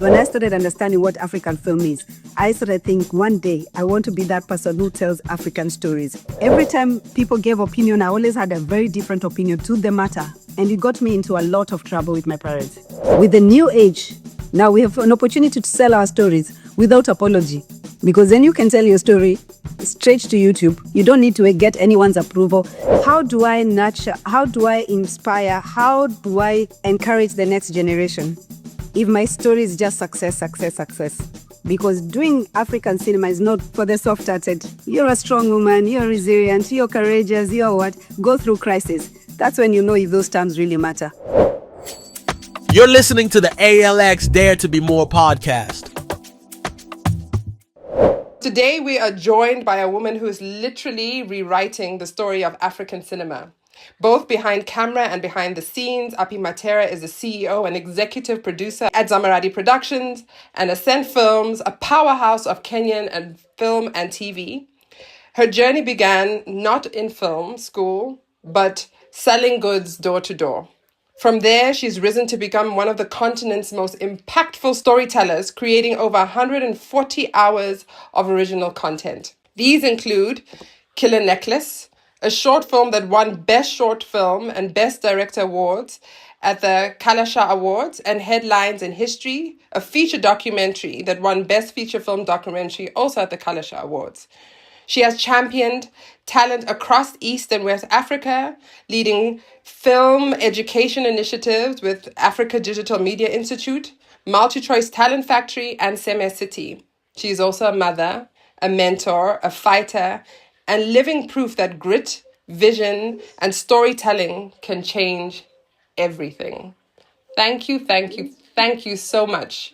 When I started understanding what African film is, I started thinking one day I want to be that person who tells African stories. Every time people gave opinion, I always had a very different opinion to the matter. And it got me into a lot of trouble with my parents. With the new age, now we have an opportunity to sell our stories without apology. Because then you can tell your story straight to YouTube. You don't need to get anyone's approval. How do I nurture? How do I inspire? How do I encourage the next generation? If my story is just success, success, success. Because doing African cinema is not for the soft-hearted. You're a strong woman, you're resilient, you're courageous, you're what? Go through crisis. That's when you know if those terms really matter. You're listening to the ALX Dare to Be More podcast. Today we are joined by a woman who is literally rewriting the story of African cinema. Both behind camera and behind the scenes, Appie Matere is the CEO and executive producer at Zamaradi Productions and Ascent Films, a powerhouse of Kenyan and film and TV. Her journey began not in film school, but selling goods door to door. From there, she's risen to become one of the continent's most impactful storytellers, creating over 140 hours of original content. These include Killer Necklace, a short film that won Best Short Film and Best Director awards at the Kalasha Awards, and Headlines in History, a feature documentary that won Best Feature Film Documentary also at the Kalasha Awards. She has championed talent across East and West Africa, leading film education initiatives with Africa Digital Media Institute, MultiChoice Talent Factory, and Seme City. She is also a mother, a mentor, a fighter, and living proof that grit, vision, and storytelling can change everything. Thank you so much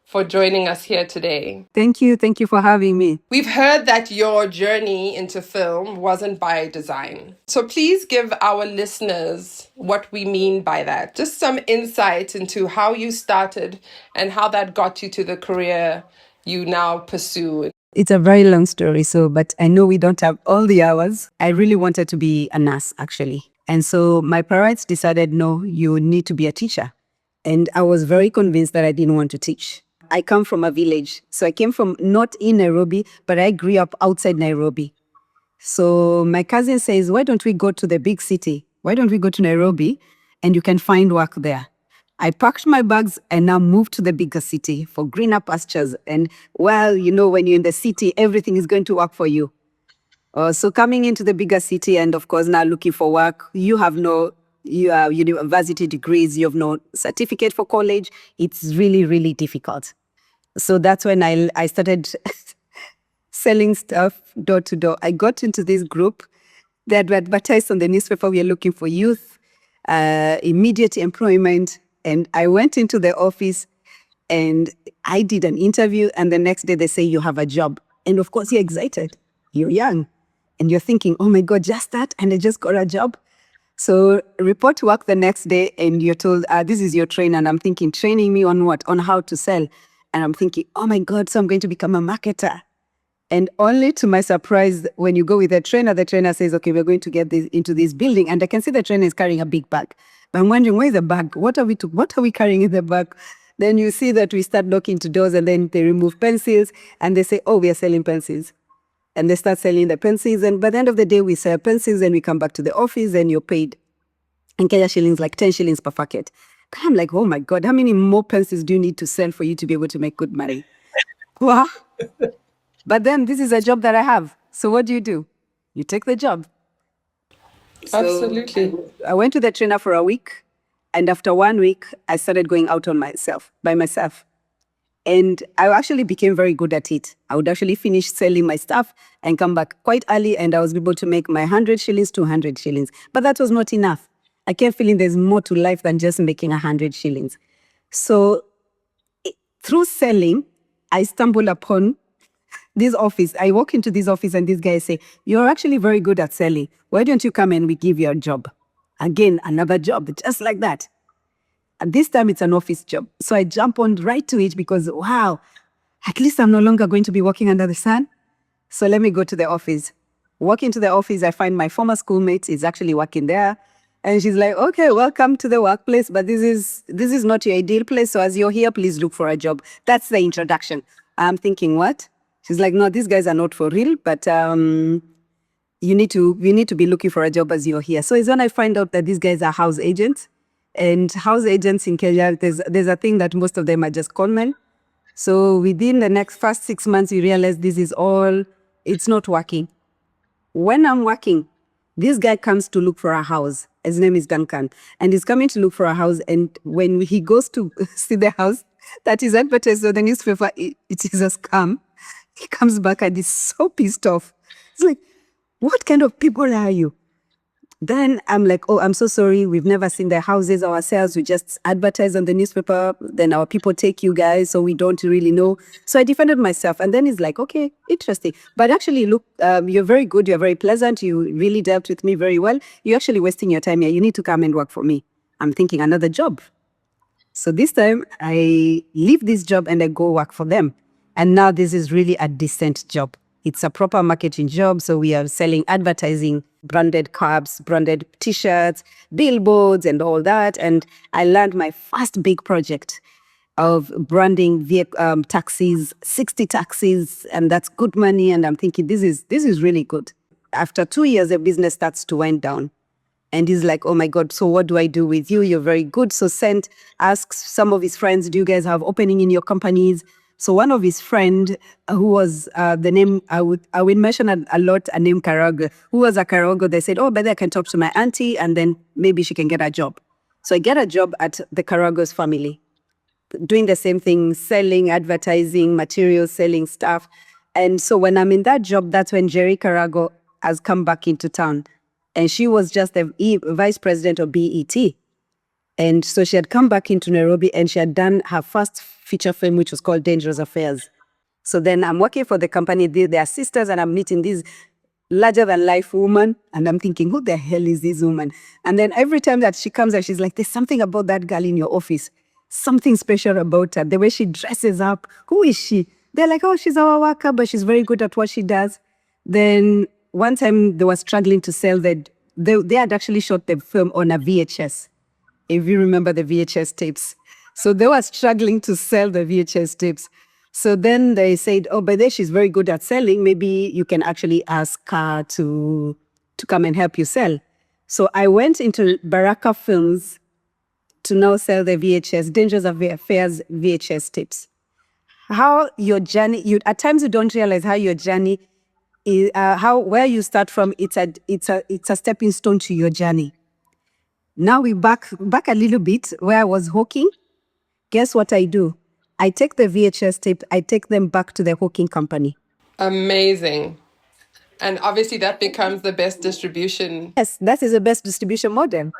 for joining us here today. Thank you for having me. We've heard that your journey into film wasn't by design. So please give our listeners what we mean by that. Just some insight into how you started and how that got you to the career you now pursue. It's a very long story, but I know we don't have all the hours. I really wanted to be a nurse, actually. And so my parents decided, no, you need to be a teacher. And I was very convinced that I didn't want to teach. I come from a village. So I came from not in Nairobi, but I grew up outside Nairobi. So my cousin says, why don't we go to the big city? Why don't we go to Nairobi and you can find work there? I packed my bags and now moved to the bigger city for greener pastures. And well, you know, when you're in the city, everything is going to work for you. So coming into the bigger city and of course now looking for work, you have no university degrees, you have no certificate for college. It's really, really difficult. So that's when I started selling stuff door to door. I got into this group that advertised on the newspaper, we are looking for youth, immediate employment. And I went into the office and I did an interview, and the next day they say you have a job. And of course you're excited, you're young, and you're thinking, oh my God, just that? And I just got a job. So report to work the next day and you're told, this is your trainer. And I'm thinking, training me on what? On how to sell. And I'm thinking, oh my God, so I'm going to become a marketer. And only to my surprise, when you go with the trainer says, okay, we're going to get this into this building. And I can see the trainer is carrying a big bag. But I'm wondering, where's the bag? What are we carrying in the bag? Then you see that we start knocking to doors and then they remove pencils and they say, oh, we are selling pencils. And they start selling the pencils. And by the end of the day, we sell pencils and we come back to the office and you're paid in Kenya shillings, like 10 shillings per packet. I'm like, oh my God, how many more pencils do you need to sell for you to be able to make good money? Wow. But then this is a job that I have. So what do? You take the job. Absolutely. So I went to the trainer for a week. And after 1 week, I started going out by myself. And I actually became very good at it. I would actually finish selling my stuff and come back quite early. And I was able to make my 100 shillings, 200 shillings. But that was not enough. I kept feeling there's more to life than just making 100 shillings. So through selling, I stumbled upon this office. I walk into this office and these guys say, you're actually very good at selling. Why don't you come and we give you a job? Again, another job, just like that. And this time it's an office job. So I jump on right to it because, wow, at least I'm no longer going to be working under the sun. So let me go to the office. Walk into the office, I find my former schoolmate is actually working there. And she's like, okay, welcome to the workplace, but this is not your ideal place. So as you're here, please look for a job. That's the introduction. I'm thinking, what? She's like, no, these guys are not for real, but you need to be looking for a job as you're here. So it's when I find out that these guys are house agents. And house agents in Kenya, there's a thing that most of them are just conmen. So within the next first 6 months, you realize it's not working. When I'm working, this guy comes to look for a house. His name is Duncan. And he's coming to look for a house. And when he goes to see the house that is advertised on the newspaper, it is a scam. He comes back and he's so pissed off. He's like, what kind of people are you? Then I'm like, oh, I'm so sorry. We've never seen the houses ourselves. We just advertise on the newspaper. Then our people take you guys, so we don't really know. So I defended myself. And then he's like, okay, interesting. But actually, look, you're very good. You're very pleasant. You really dealt with me very well. You're actually wasting your time here. You need to come and work for me. I'm thinking another job. So this time I leave this job and I go work for them. And now this is really a decent job. It's a proper marketing job. So we are selling advertising, branded cups, branded t-shirts, billboards and all that. And I learned my first big project of branding taxis, 60 taxis, and that's good money. And I'm thinking, this is really good. After 2 years, the business starts to wind down. And he's like, oh my God, so what do I do with you? You're very good. So ask some of his friends, do you guys have opening in your companies? So one of his friend, who was the name, I would mention a lot, a name Karago, who was a Karago, they said, oh, but I can talk to my auntie and then maybe she can get a job. So I get a job at the Karago's family, doing the same thing, selling, advertising, materials, selling stuff. And so when I'm in that job, that's when Jerry Karago has come back into town. And she was just the vice president of BET. And so she had come back into Nairobi and she had done her first feature film, which was called Dangerous Affairs. So then I'm working for the company, they are sisters, and I'm meeting this larger than life woman. And I'm thinking, who the hell is this woman? And then every time that she comes there, she's like, there's something about that girl in your office. Something special about her. The way she dresses up. Who is she? They're like, oh, she's our worker, but she's very good at what she does. Then one time they were struggling to sell they had actually shot the film on a VHS, if you remember the VHS tapes. So they were struggling to sell the VHS tapes. So then they said, oh, by then she's very good at selling. Maybe you can actually ask her to come and help you sell. So I went into Baraka Films to now sell the VHS, Dangerous Affairs VHS tapes. How your journey, at times you don't realize how your journey is, where you start from, it's a stepping stone to your journey. Now we back a little bit where I was hawking. Guess what I do? I take the VHS tape, I take them back to the hawking company. Amazing. And obviously that becomes the best distribution. Yes, that is the best distribution model.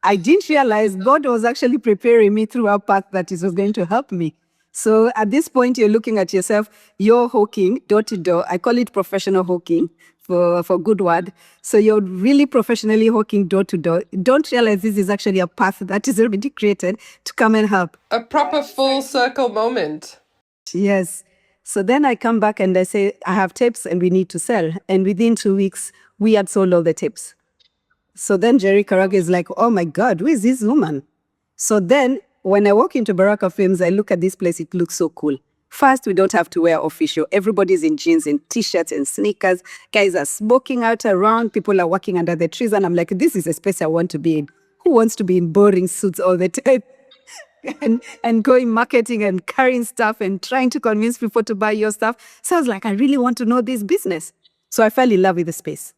I didn't realize God was actually preparing me through a path that is going to help me. So at this point, you're looking at yourself, you're hawking door to door. I call it professional hawking for good word. So you're really professionally hawking door to door. Don't realize this is actually a path that is already created to come and help. A proper full circle moment. Yes. So then I come back and I say, I have tapes and we need to sell. And within 2 weeks, we had sold all the tapes. So then Jerry Karaga is like, oh my God, who is this woman? So then when I walk into Baraka Films, I look at this place, it looks so cool. First, we don't have to wear official. Everybody's in jeans and t-shirts and sneakers. Guys are smoking out around. People are walking under the trees. And I'm like, this is a space I want to be in. Who wants to be in boring suits all the time? and going marketing and carrying stuff and trying to convince people to buy your stuff. So I was like, I really want to know this business. So I fell in love with the space.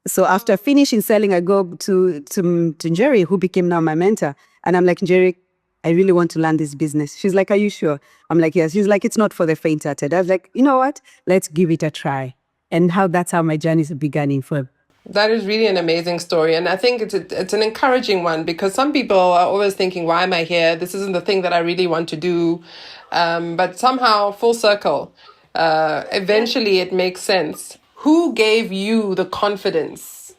So after finishing selling, I go to Jerry, who became now my mentor. And I'm like, Jerry, I really want to learn this business. She's like, are you sure? I'm like, yes. She's like, it's not for the faint-hearted. I was like, you know what? Let's give it a try. And that's how my journey began in film. That is really an amazing story. And I think it's an encouraging one, because some people are always thinking, why am I here? This isn't the thing that I really want to do. But somehow, full circle, eventually it makes sense. Who gave you the confidence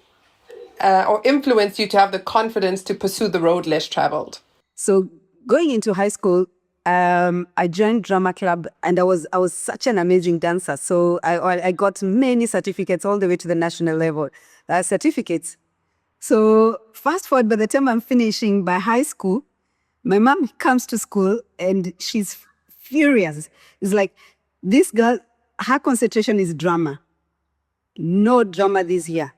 or influenced you to have the confidence to pursue the road less traveled? So going into high school, I joined drama club, and I was such an amazing dancer. So I got many certificates all the way to the national level. Certificates. So fast forward, by the time I'm finishing by high school, my mom comes to school and she's furious. It's like, this girl, her concentration is drama. No drama this year.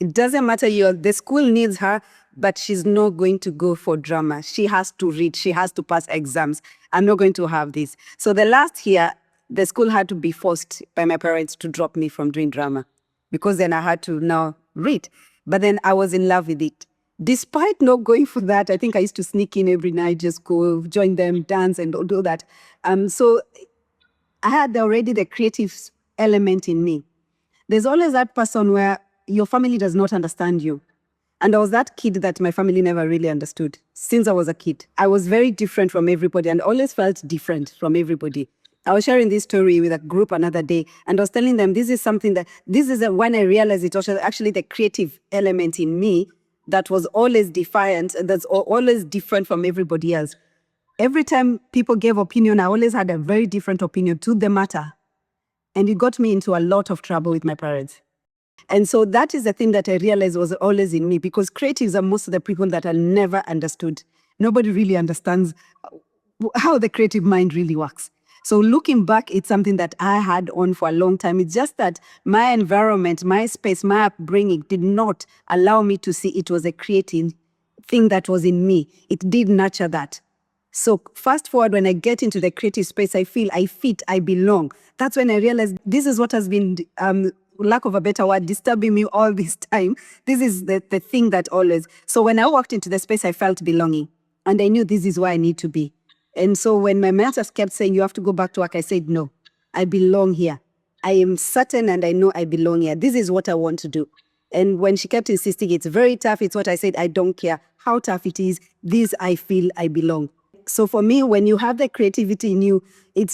It doesn't matter, the school needs her, but she's not going to go for drama. She has to read. She has to pass exams. I'm not going to have this. So the last year, the school had to be forced by my parents to drop me from doing drama because then I had to now read. But then I was in love with it. Despite not going for that, I think I used to sneak in every night, just go join them, dance and do that. So I had already the creative element in me. There's always that person where your family does not understand you. And I was that kid that my family never really understood since I was a kid. I was very different from everybody and always felt different from everybody. I was sharing this story with a group another day and I was telling them this is when I realized it was actually the creative element in me that was always defiant and that's always different from everybody else. Every time people gave opinion, I always had a very different opinion to the matter. And it got me into a lot of trouble with my parents. And so that is the thing that I realized was always in me because creatives are most of the people that are never understood. Nobody really understands how the creative mind really works. So looking back, it's something that I had on for a long time. It's just that my environment, my space, my upbringing did not allow me to see it was a creative thing that was in me. It did nurture that. So fast forward, when I get into the creative space, I feel I fit, I belong. That's when I realized this is what has been, lack of a better word, disturbing me all this time. This is the thing that always. So when I walked into the space, I felt belonging. And I knew this is where I need to be. And so when my mentors kept saying, you have to go back to work, I said, no, I belong here. I am certain and I know I belong here. This is what I want to do. And when she kept insisting, it's very tough. It's what I said, I don't care how tough it is. This, I feel I belong. So for me, when you have the creativity in you, it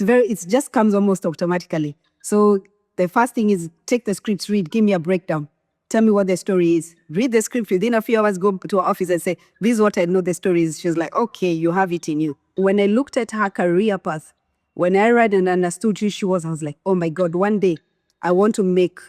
just comes almost automatically. So the first thing is take the scripts, read, give me a breakdown. Tell me what the story is. Read the script, within a few hours, go to her office and say, this is what I know the story is. She's like, okay, you have it in you. When I looked at her career path, when I read and understood who she was, I was like, oh my God, one day I want to make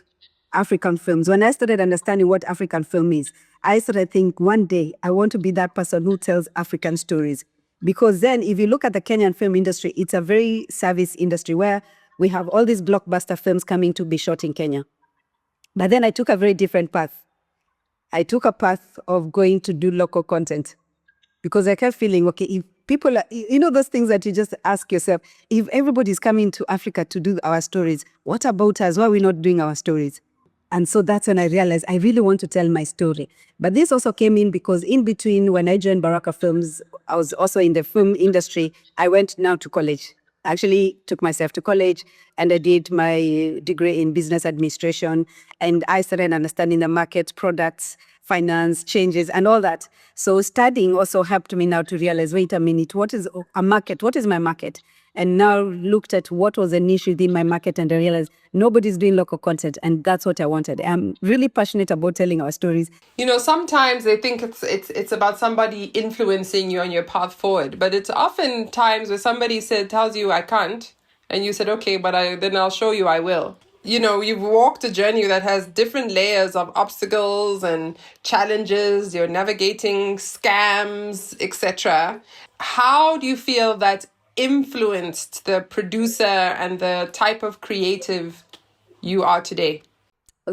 African films. When I started understanding what African film is, I started thinking one day I want to be that person who tells African stories. Because then if you look at the Kenyan film industry, it's a very service industry where we have all these blockbuster films coming to be shot in Kenya. But then I took a very different path. I took a path of going to do local content because I kept feeling, okay, if people are, those things that you just ask yourself, if everybody's coming to Africa to do our stories, what about us? Why are we not doing our stories? And so that's when I realized I really want to tell my story. But this also came in because in between when I joined Baraka Films, I was also in the film industry. I went now to college. I actually took myself to college and I did my degree in business administration. And I started understanding the market, products, finance, changes, and all that. So studying also helped me now to realize, wait a minute, what is a market? What is my market? And now looked at what was a niche within my market and I realized nobody's doing local content and that's what I wanted. I'm really passionate about telling our stories. Sometimes they think it's about somebody influencing you on your path forward, but it's often times where somebody tells you I can't, and you said okay, but then I'll show you I will. You've walked a journey that has different layers of obstacles and challenges. You're navigating scams, etc. How do you feel that influenced the producer and the type of creative you are today?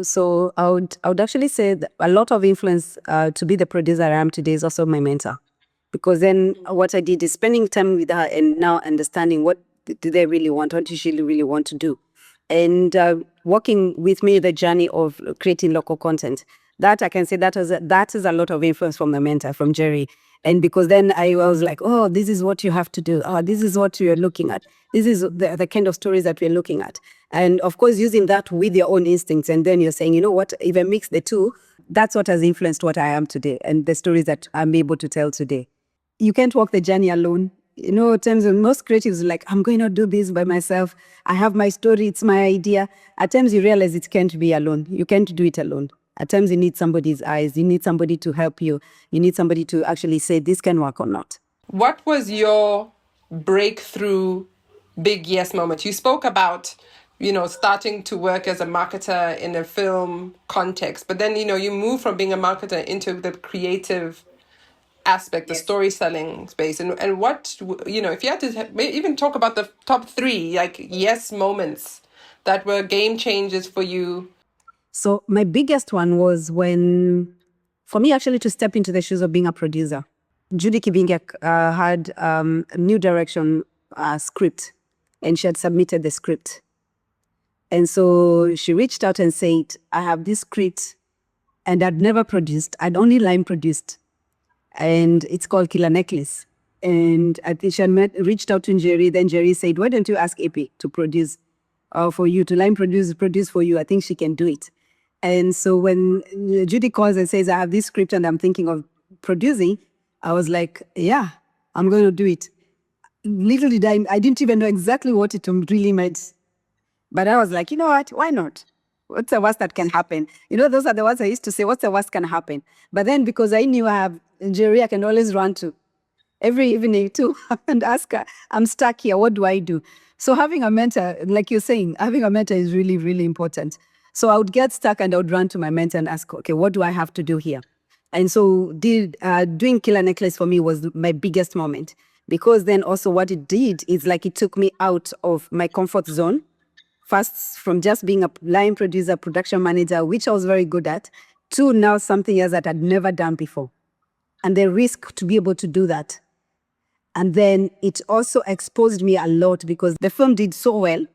So I would actually say that a lot of influence to be the producer I am today is also my mentor. Because then what I did is spending time with her and now understanding what do they really want, what does she really want to do. And working with me the journey of creating local content. That I can say that is a lot of influence from the mentor, from Jerry. And because then I was like, oh, this is what you have to do. Oh, this is what you're looking at. This is the kind of stories that we're looking at. And of course, using that with your own instincts. And then you're saying, you know what, if I mix the two, that's what has influenced what I am today and the stories that I'm able to tell today. You can't walk the journey alone. At times when most creatives are like, I'm going to do this by myself. I have my story. It's my idea. At times you realize it can't be alone. You can't do it alone. At times you need somebody's eyes. You need somebody to help you. You need somebody to actually say this can work or not. What was your breakthrough big yes moment? You spoke about starting to work as a marketer in a film context. But then, you move from being a marketer into the creative aspect, the storytelling space. And what, if you had to even talk about the top three, like, yes moments that were game changers for you. So my biggest one was for me actually to step into the shoes of being a producer. Judy Kibingek had a new direction script, and she had submitted the script. And so she reached out and said, I have this script, and I'd never produced. I'd only line produced. And it's called Killer Necklace. And I think she had reached out to Jerry. Then Jerry said, why don't you ask Appie to produce for you, to line produce for you? I think she can do it. And so when Judy calls and says, I have this script and I'm thinking of producing, I was like, yeah, I'm going to do it. Little did I didn't even know exactly what it really meant. But I was like, you know what? Why not? What's the worst that can happen? Those are the words I used to say. What's the worst can happen? But then because I knew I have Jerry, I can always run to every evening too and ask her, I'm stuck here. What do I do? So having a mentor, like you're saying, having a mentor is really, really important. So I would get stuck and I would run to my mentor and ask, okay, what do I have to do here? And so doing Killer Necklace for me was my biggest moment, because then also what it did is like it took me out of my comfort zone. First, from just being a line producer, production manager, which I was very good at, to now something else that I'd never done before. And the risk to be able to do that. And then it also exposed me a lot because the film did so well.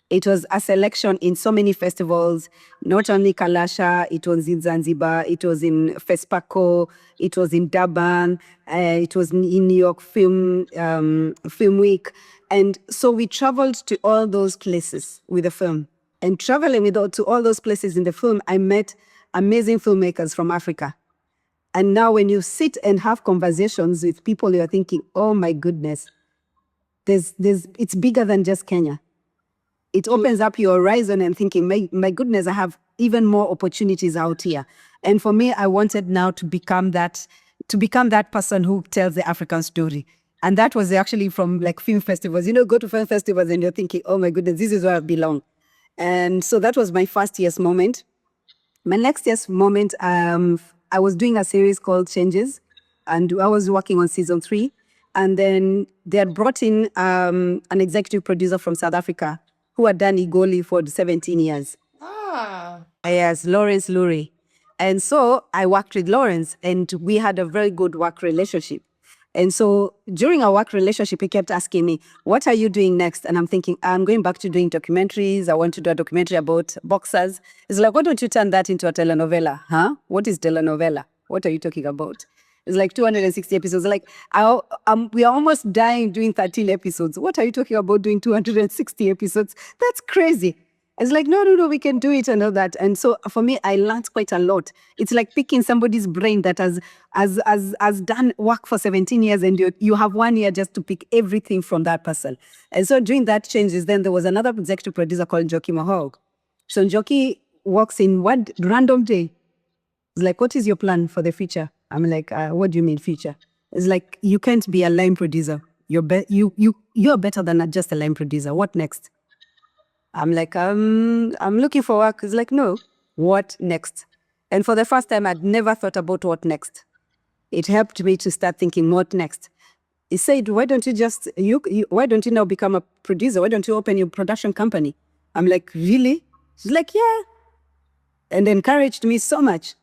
It was a selection in so many festivals, not only Kalasha, it was in Zanzibar, it was in FESPACO, it was in Durban, it was in New York Film Week. And so we traveled to all those places with the film. And traveling to all those places in the film, I met amazing filmmakers from Africa. And now when you sit and have conversations with people, you're thinking, oh my goodness, it's bigger than just Kenya. It opens up your horizon and thinking, my goodness, I have even more opportunities out here. And for me, I wanted now to become that person who tells the African story. And that was actually from like film festivals. Go to film festivals and you're thinking, oh my goodness, this is where I belong. And so that was my first year's moment. My next year's moment, I was doing a series called Changes, and I was working on season 3. And then they had brought in an executive producer from South Africa who had done Igoli for 17 years. Yes, Lawrence Lurie. And so I worked with Lawrence, and we had a very good work relationship. And so during our work relationship, he kept asking me, what are you doing next? And I'm thinking, I'm going back to doing documentaries. I want to do a documentary about boxers. It's like, why don't you turn that into a telenovela? Huh? What is telenovela? What are you talking about? It's like 260 episodes. Like, we are almost dying doing 13 episodes. What are you talking about doing 260 episodes? That's crazy. It's like, no, we can do it and all that. And so for me, I learned quite a lot. It's like picking somebody's brain that has done work for 17 years, and you have 1 year just to pick everything from that person. And so during that changes, then there was another executive producer called Njoki Mahog. So Njoki walks in one random day. It's like, what is your plan for the future? I'm like, what do you mean future? It's like, you can't be a line producer. You're better than just a line producer. What next? I'm like, I'm looking for work. It's like, no, what next? And for the first time, I'd never thought about what next. It helped me to start thinking, what next? He said, why don't you now become a producer? Why don't you open your production company? I'm like, really? She's like, yeah. And encouraged me so much.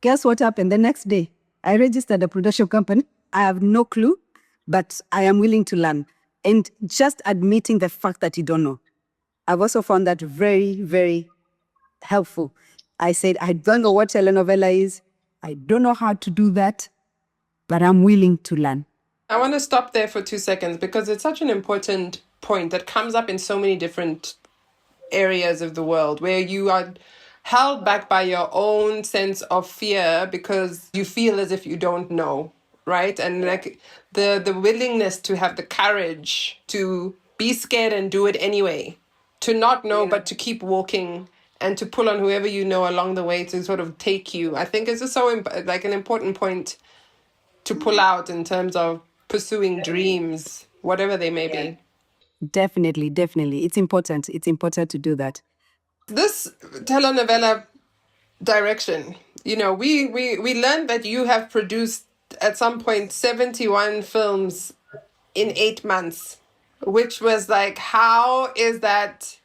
Guess what happened the next day? I registered a production company. I have no clue, but I am willing to learn. And just admitting the fact that you don't know. I've also found that very, very helpful. I said, I don't know what telenovela is. I don't know how to do that, but I'm willing to learn. I want to stop there for 2 seconds because it's such an important point that comes up in so many different areas of the world where you are held back by your own sense of fear because you feel as if you don't know, right? And like the willingness to have the courage to be scared and do it anyway, to not know, but to keep walking and to pull on whoever you know along the way to sort of take you. I think it's just so like an important point to pull out in terms of pursuing dreams, whatever they may be. Definitely, definitely. It's important. It's important to do that. This telenovela direction, we learned that you have produced at some point 71 films in 8 months, which was like, how is that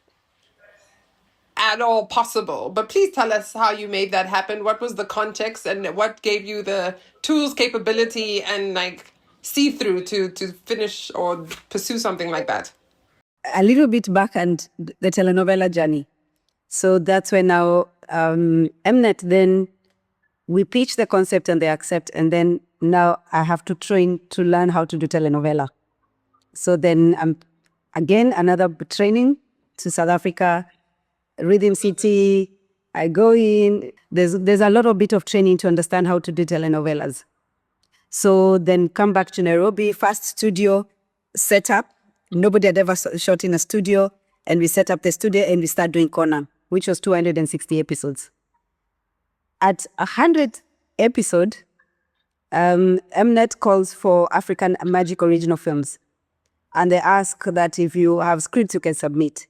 at all possible? But please tell us how you made that happen. What was the context and what gave you the tools, capability, and like see through to finish or pursue something like that? A little bit back and the telenovela journey. So that's when now Mnet, then we pitch the concept and they accept. And then now I have to train to learn how to do telenovela. So then again, another training to South Africa, Rhythm City. I go in, there's a lot of bit of training to understand how to do telenovelas. So then come back to Nairobi, first studio setup. Nobody had ever shot in a studio. And we set up the studio and we start doing Conan, which was 260 episodes. At 100 episode, Mnet calls for African Magic Original Films. And they ask that if you have scripts, you can submit.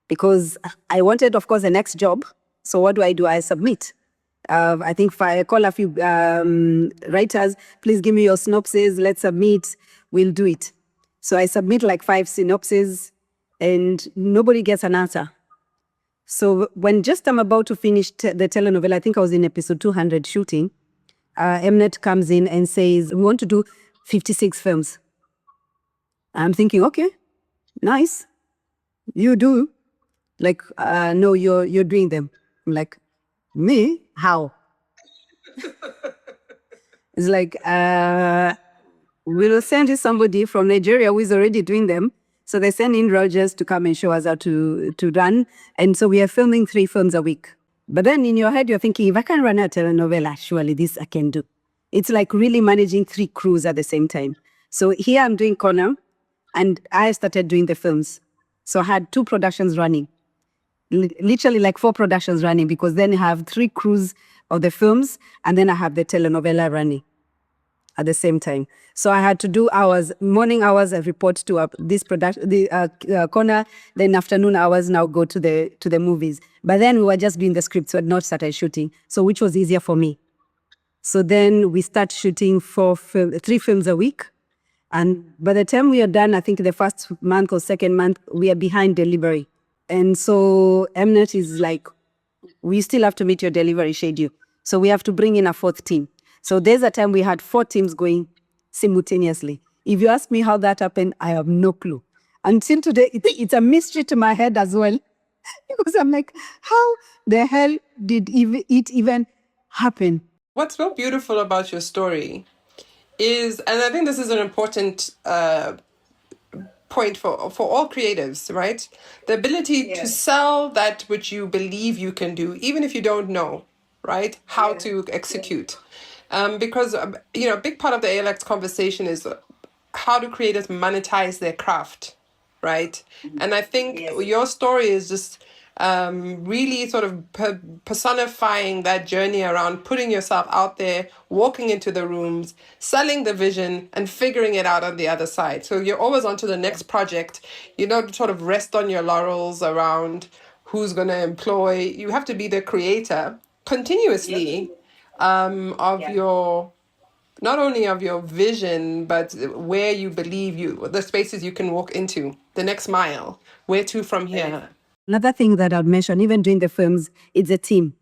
Because I wanted, of course, the next job. So what do? I submit. I think if I call a few writers, please give me your synopsis, let's submit, we'll do it. So I submit like 5 synopses and nobody gets an answer. So when just I'm about to finish the telenovela, I think I was in episode 200 shooting, Mnet comes in and says, we want to do 56 films. I'm thinking, okay, nice. You do. Like, no, you're doing them. I'm like, me? How? It's like, we'll send you somebody from Nigeria who is already doing them. So they send in Rogers to come and show us how to run. And so we are filming 3 films a week. But then in your head, you're thinking, if I can run a telenovela, surely this I can do. It's like really managing 3 crews at the same time. So here I'm doing Conan, and I started doing the films. So I had 2 productions running. Literally like 4 productions running, because then I have 3 crews of the films, and then I have the telenovela running at the same time. So I had to do hours, morning hours, I report to this production, the corner, then afternoon hours now go to the movies. But then we were just doing the scripts, so we had not started shooting, so which was easier for me. So then we start shooting 3 films a week. And by the time we are done, I think the first month or second month, we are behind delivery. And so Mnet is like, we still have to meet your delivery schedule. So we have to bring in a 4th team. So there's a time we had 4 teams going simultaneously. If you ask me how that happened, I have no clue. Until today, it's a mystery to my head as well. Because I'm like, how the hell did it even happen? What's so beautiful about your story is, and I think this is an important point for all creatives, right? The ability to sell that which you believe you can do, even if you don't know, right, how to execute. Because, a big part of the ALX conversation is how do creators monetize their craft, right? And I think your story is just really sort of personifying that journey around putting yourself out there, walking into the rooms, selling the vision, and figuring it out on the other side. So you're always on to the next project. You don't sort of rest on your laurels around who's going to employ. You have to be the creator continuously of your, not only of your vision, but where you believe the spaces you can walk into, the next mile, where to from here. Another thing that I'd mention, even during the films, it's a team,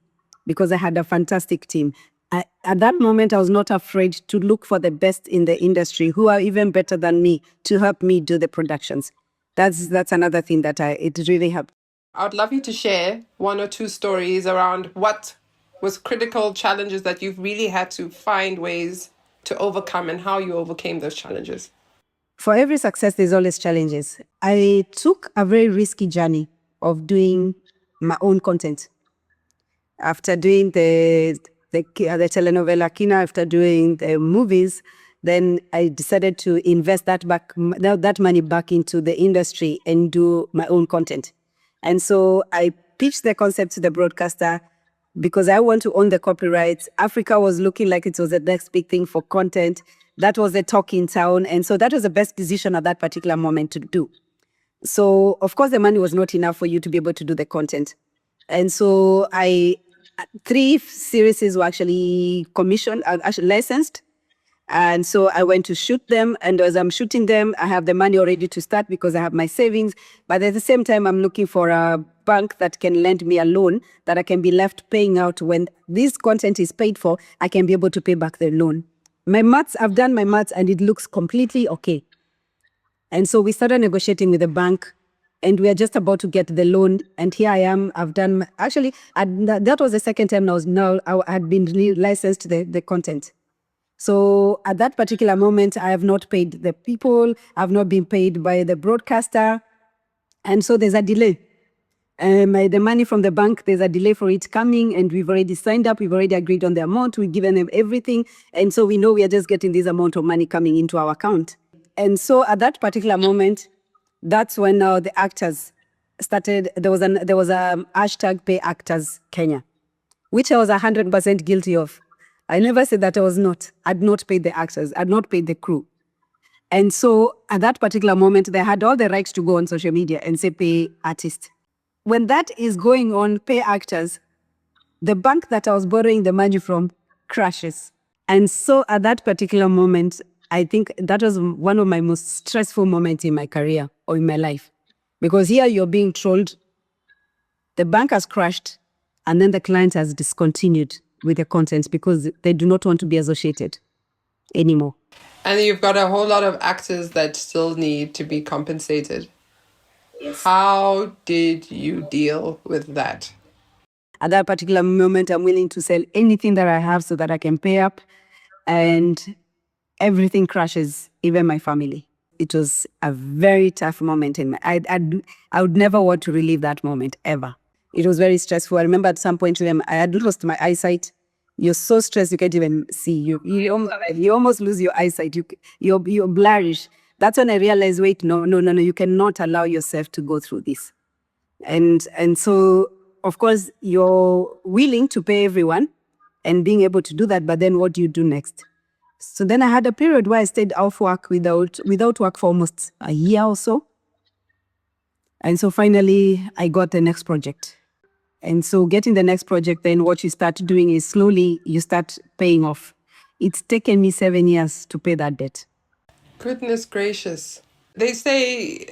because I had a fantastic team. At that moment, I was not afraid to look for the best in the industry, who are even better than me, to help me do the productions. That's another thing that it really helped. I would love you to share 1 or 2 stories around what was critical challenges that you've really had to find ways to overcome and how you overcame those challenges. For every success, there's always challenges. I took a very risky journey of doing my own content. After doing the telenovela Kina, after doing the movies, then I decided to invest that money back into the industry and do my own content. And so I pitched the concept to the broadcaster because I want to own the copyrights. Africa was looking like it was the next big thing for content. That was the talk in town. And so that was the best decision at that particular moment to do. So, of course, the money was not enough for you to be able to do the content. And so three series were actually commissioned, actually licensed. And so I went to shoot them. And as I'm shooting them, I have the money already to start because I have my savings. But at the same time, I'm looking for a bank that can lend me a loan that I can be left paying out when this content is paid for. I can be able to pay back the loan. I've done my maths and it looks completely okay. And so we started negotiating with the bank and we are just about to get the loan. And here I am. I've done, actually, that was the second time I had been licensed the content. So at that particular moment, I have not paid the people. I've not been paid by the broadcaster. And so there's a delay. The money from the bank, there's a delay for it coming, and we've already signed up. We've already agreed on the amount. We've given them everything. And so we know we are just getting this amount of money coming into our account. And so at that particular moment, that's when the actors started. There was a hashtag pay actors Kenya, which I was 100% guilty of. I never said that I was not. I'd not paid the actors. I'd not paid the crew. And so at that particular moment, they had all the rights to go on social media and say pay artists. When that is going on, pay actors, the bank that I was borrowing the money from crashes. And so at that particular moment, I think that was one of my most stressful moments in my career or in my life. Because here you're being trolled, the bank has crashed, and then the client has discontinued with the content because they do not want to be associated anymore. And you've got a whole lot of actors that still need to be compensated. Yes. How did you deal with that? At that particular moment, I'm willing to sell anything that I have so that I can pay up, and everything crashes, even my family. It was a very tough moment in my. I would never want to relive that moment ever. It was very stressful. I remember at some point I had lost my eyesight. You're so stressed you can't even see. You almost lose your eyesight. You're blurrish. That's when I realized, wait, no, you cannot allow yourself to go through this. And so, of course, you're willing to pay everyone and being able to do that, but then what do you do next? So then I had a period where I stayed off work without work for almost a year or so. And so finally, I got the next project. And so getting the next project, then what you start doing is slowly you start paying off. It's taken me 7 years to pay that debt. Goodness gracious. They say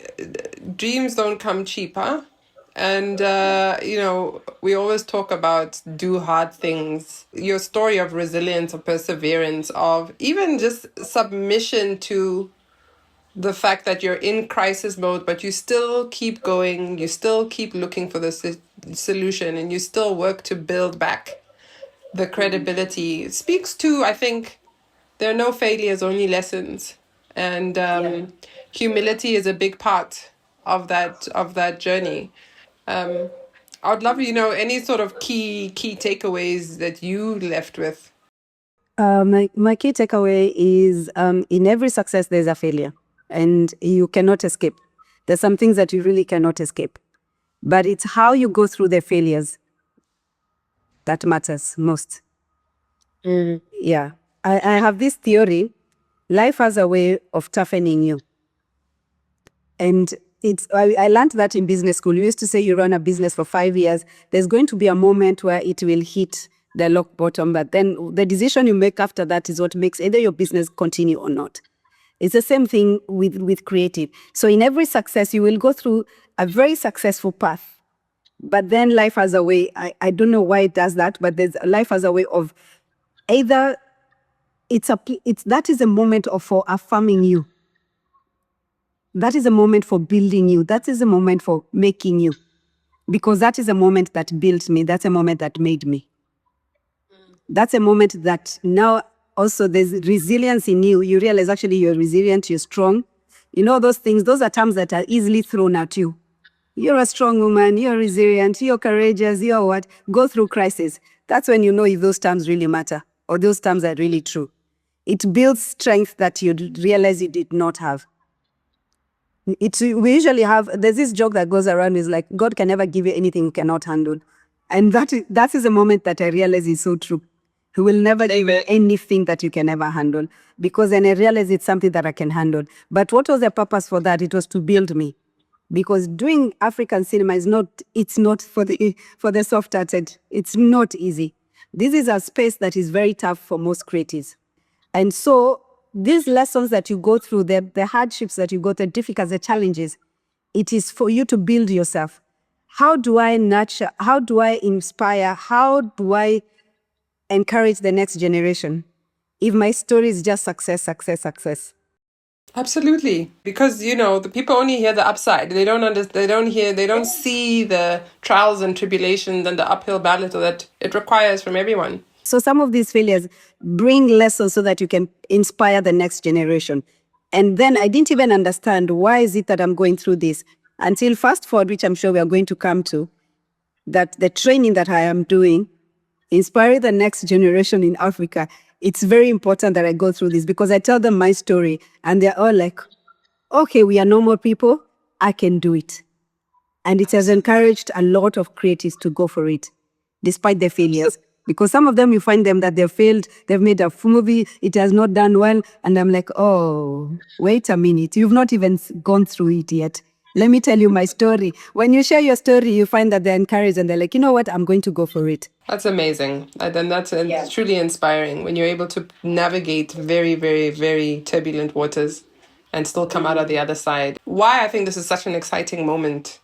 dreams don't come cheaper. And, we always talk about do hard things. Your story of resilience, of perseverance, of even just submission to the fact that you're in crisis mode, but you still keep going, you still keep looking for the solution, and you still work to build back the credibility. It speaks to, I think, there are no failures, only lessons. And humility is a big part of that journey. I would love, any sort of key takeaways that you left with. My key takeaway is in every success, there's a failure and you cannot escape. There's some things that you really cannot escape. But it's how you go through the failures that matters most. Yeah. I have this theory. Life has a way of toughening you. And I learned that in business school. You used to say you run a business for 5 years. There's going to be a moment where it will hit the rock bottom, but then the decision you make after that is what makes either your business continue or not. It's the same thing with creative. So in every success, you will go through a very successful path, but then life has a way. I don't know why it does that, but life has a way of either that is a moment for affirming you. That is a moment for building you. That is a moment for making you. Because that is a moment that built me. That's a moment that made me. That's a moment that now also there's resilience in you. You realize actually you're resilient, you're strong. You know those things, those are terms that are easily thrown at you. You're a strong woman, you're resilient, you're courageous, you're what? Go through crisis. That's when you know if those terms really matter or those terms are really true. It builds strength that you realize you did not have. We usually have, there's this joke that goes around is like, God can never give you anything you cannot handle. And that is a moment that I realize is so true. He will never give you anything that you can ever handle. Because then I realize it's something that I can handle. But what was the purpose for that? It was to build me. because doing African cinema it's not for the soft-hearted. It's not easy. This is a space that is very tough for most creatives. And so these lessons that you go through, the hardships that you go through, the difficulties, the challenges, it is for you to build yourself. How do I nurture? How do I inspire? How do I encourage the next generation if my story is just success, success, success? Absolutely, because the people only hear the upside. They don't understand. They don't see the trials and tribulations and the uphill battle that it requires from everyone. So some of these failures bring lessons so that you can inspire the next generation. And then I didn't even understand why is it that I'm going through this until fast forward, which I'm sure we are going to come to, that the training that I am doing, inspiring the next generation in Africa, it's very important that I go through this because I tell them my story and they're all like, okay, we are normal people. I can do it. And it has encouraged a lot of creatives to go for it, despite their failures. Because some of them, you find them that they've failed, they've made a movie, it has not done well. And I'm like, oh, wait a minute, you've not even gone through it yet. Let me tell you my story. When you share your story, you find that they're encouraged and they're like, you know what, I'm going to go for it. That's amazing. And that's truly inspiring when you're able to navigate very, very, very turbulent waters and still come out of the other side. Why I think this is such an exciting moment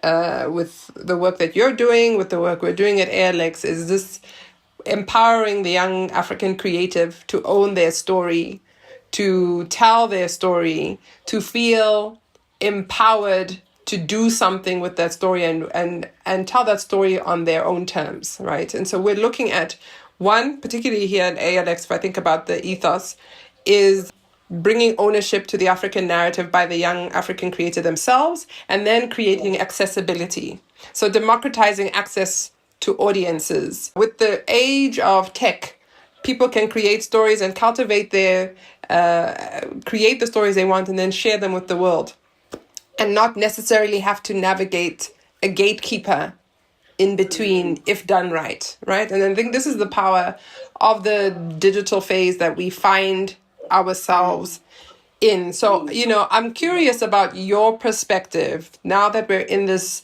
with the work that you're doing, with the work we're doing at ALX, is this empowering the young African creative to own their story, to tell their story, to feel empowered to do something with that story and tell that story on their own terms, right? And so we're looking at one, particularly here at ALX, if I think about the ethos, is bringing ownership to the African narrative by the young African creator themselves, and then creating accessibility. So democratizing access to audiences. With the age of tech, people can create stories and cultivate create the stories they want and then share them with the world, and not necessarily have to navigate a gatekeeper in between if done right? And I think this is the power of the digital phase that we find ourselves in. So, I'm curious about your perspective now that we're in this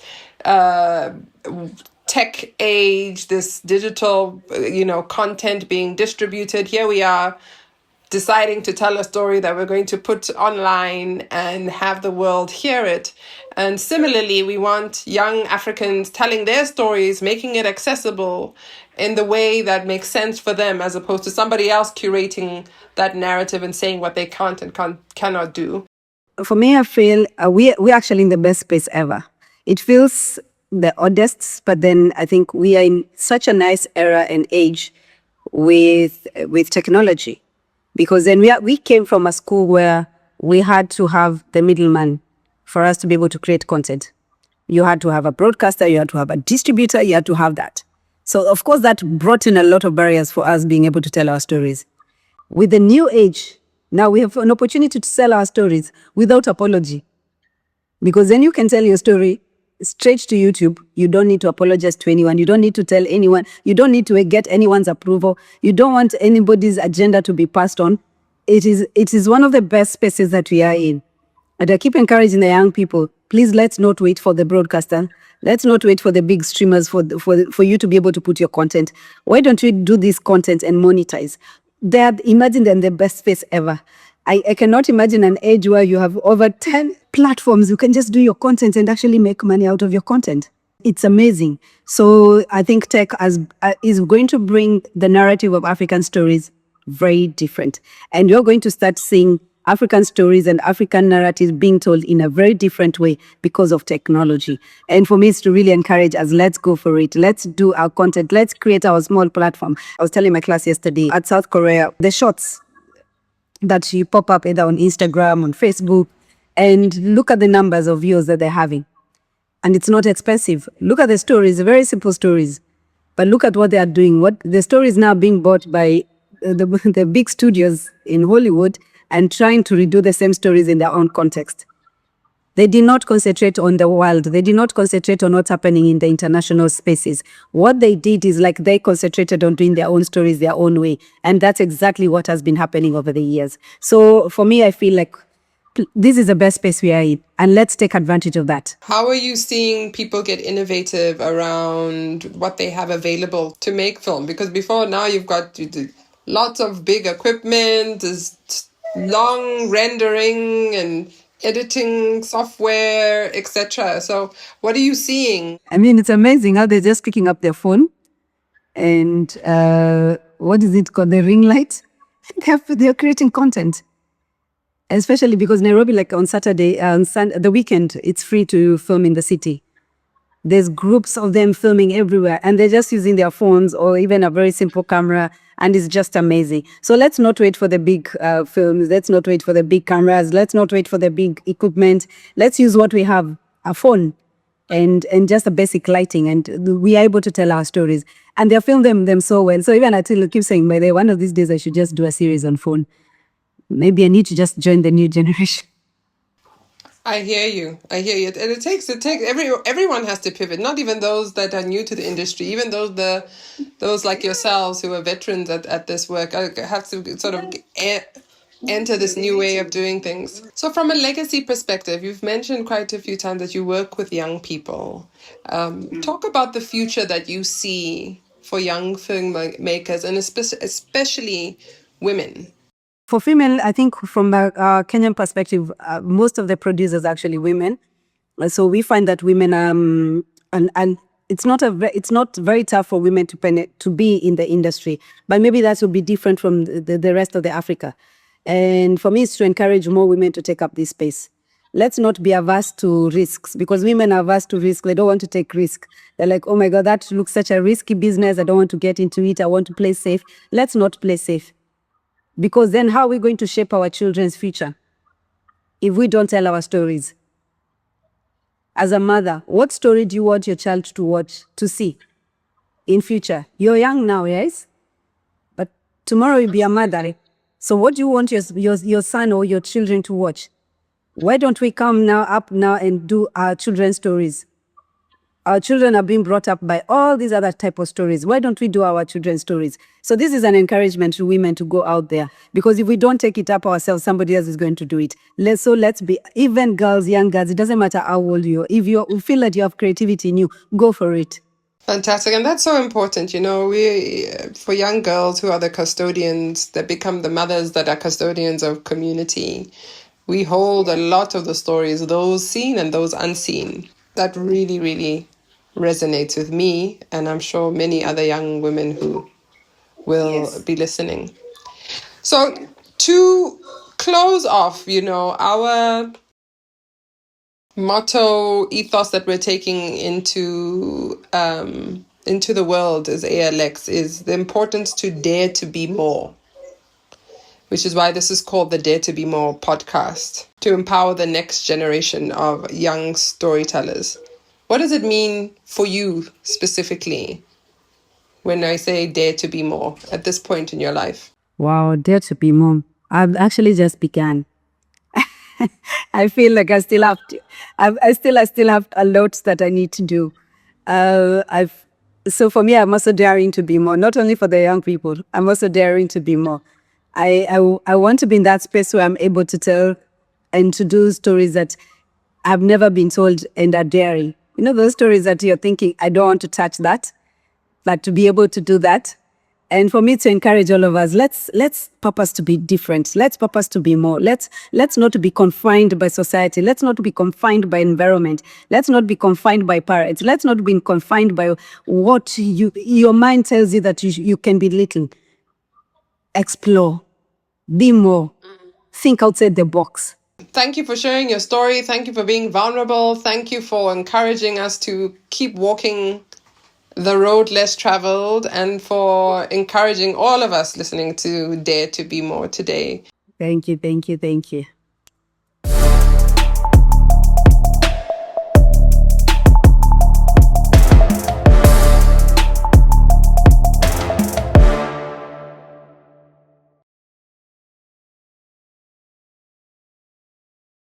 tech age, this digital, content being distributed. Here we are deciding to tell a story that we're going to put online and have the world hear it. And similarly, we want young Africans telling their stories, making it accessible in the way that makes sense for them, as opposed to somebody else curating that narrative and saying what they can't and cannot do. For me, I feel we're actually in the best space ever. It feels the oddest, but then I think we are in such a nice era and age with technology. Because then we came from a school where we had to have the middleman for us to be able to create content. You had to have a broadcaster, you had to have a distributor, you had to have that. So of course that brought in a lot of barriers for us being able to tell our stories. With the new age, now we have an opportunity to tell our stories without apology. Because then you can tell your story straight to YouTube. You don't need to apologize to anyone. You don't need to tell anyone. You don't need to get anyone's approval. You don't want anybody's agenda to be passed on. It is one of the best spaces that we are in. And I keep encouraging the young people, please let's not wait for the broadcaster. Let's not wait for the big streamers for you to be able to put your content. Why don't we do this content and monetize? Imagine them the best space ever. I cannot imagine an age where you have over 10 platforms. You can just do your content and actually make money out of your content. It's amazing. So I think tech is going to bring the narrative of African stories very different. And you're going to start seeing African stories and African narratives being told in a very different way because of technology. And for me, it's to really encourage us, let's go for it. Let's do our content. Let's create our small platform. I was telling my class yesterday at South Korea, the shorts that you pop up either on Instagram, on Facebook, and look at the numbers of views that they're having. And it's not expensive. Look at the stories, very simple stories. But look at what they are doing. What the story is now being bought by the big studios in Hollywood and trying to redo the same stories in their own context. They did not concentrate on the world. They did not concentrate on what's happening in the international spaces. What they did is like they concentrated on doing their own stories their own way. And that's exactly what has been happening over the years. So for me, I feel like this is the best space we are in, and let's take advantage of that. How are you seeing people get innovative around what they have available to make film? Because before now you've got lots of big equipment, there's long rendering and editing software, etc. So what are you seeing? I mean, it's amazing how they're just picking up their phone and what is it called? The ring light. They're creating content. Especially because Nairobi, like on Saturday, the weekend, it's free to film in the city. There's groups of them filming everywhere, and they're just using their phones or even a very simple camera, and it's just amazing. So let's not wait for the big films. Let's not wait for the big cameras. Let's not wait for the big equipment. Let's use what we have, a phone and just a basic lighting, and we are able to tell our stories. And they film them so well. So even I keep saying, by the way, one of these days I should just do a series on phone. Maybe I need to just join the new generation. I hear you. I hear you. And it takes everyone has to pivot. Not even those that are new to the industry, even those like yourselves who are veterans at this work have to sort of enter this new way of doing things. So from a legacy perspective, you've mentioned quite a few times that you work with young people. Talk about the future that you see for young filmmakers and especially women. For female, I think from a Kenyan perspective, most of the producers are actually women. So we find that women, and it's not very tough for women to be in the industry, but maybe that will be different from the rest of the Africa. And for me, it's to encourage more women to take up this space. Let's not be averse to risks, because women are averse to risk. They don't want to take risk. They're like, oh my God, that looks such a risky business. I don't want to get into it. I want to play safe. Let's not play safe. Because then how are we going to shape our children's future if we don't tell our stories? As a mother, what story do you want your child to watch, to see in future? You're young now, yes? But tomorrow you'll be a mother. So what do you want your son or your children to watch? Why don't we come up now and do our children's stories? Our children are being brought up by all these other type of stories. Why don't we do our children's stories? So this is an encouragement to women to go out there. Because if we don't take it up ourselves, somebody else is going to do it. Let's be, even girls, young girls, it doesn't matter how old you are. If you feel that you have creativity in you, go for it. Fantastic. And that's so important. You know, for young girls who are the custodians that become the mothers that are custodians of community, we hold a lot of the stories, those seen and those unseen. That really, really resonates with me, and I'm sure many other young women who will be listening. So to close off, our motto, ethos that we're taking into the world as ALX is the importance to dare to be more, which is why this is called the Dare to Be More podcast, to empower the next generation of young storytellers. What does it mean for you specifically when I say dare to be more at this point in your life? Wow, dare to be more. I've actually just began. I feel like I still have to. I still have a lot that I need to do. So for me, I'm also daring to be more. Not only for the young people, I'm also daring to be more. I want to be in that space where I'm able to tell and to do stories that I've never been told and are daring. You know, those stories that you're thinking, I don't want to touch that, but to be able to do that. And for me to encourage all of us, let's purpose to be different. Let's purpose to be more. Let's not be confined by society. Let's not be confined by environment. Let's not be confined by parents. Let's not be confined by what your mind tells you that you can be little. Explore, be more, think outside the box. Thank you for sharing your story. Thank you for being vulnerable. Thank you for encouraging us to keep walking the road less traveled, and for encouraging all of us listening to Dare to Be More today. Thank you, thank you, thank you.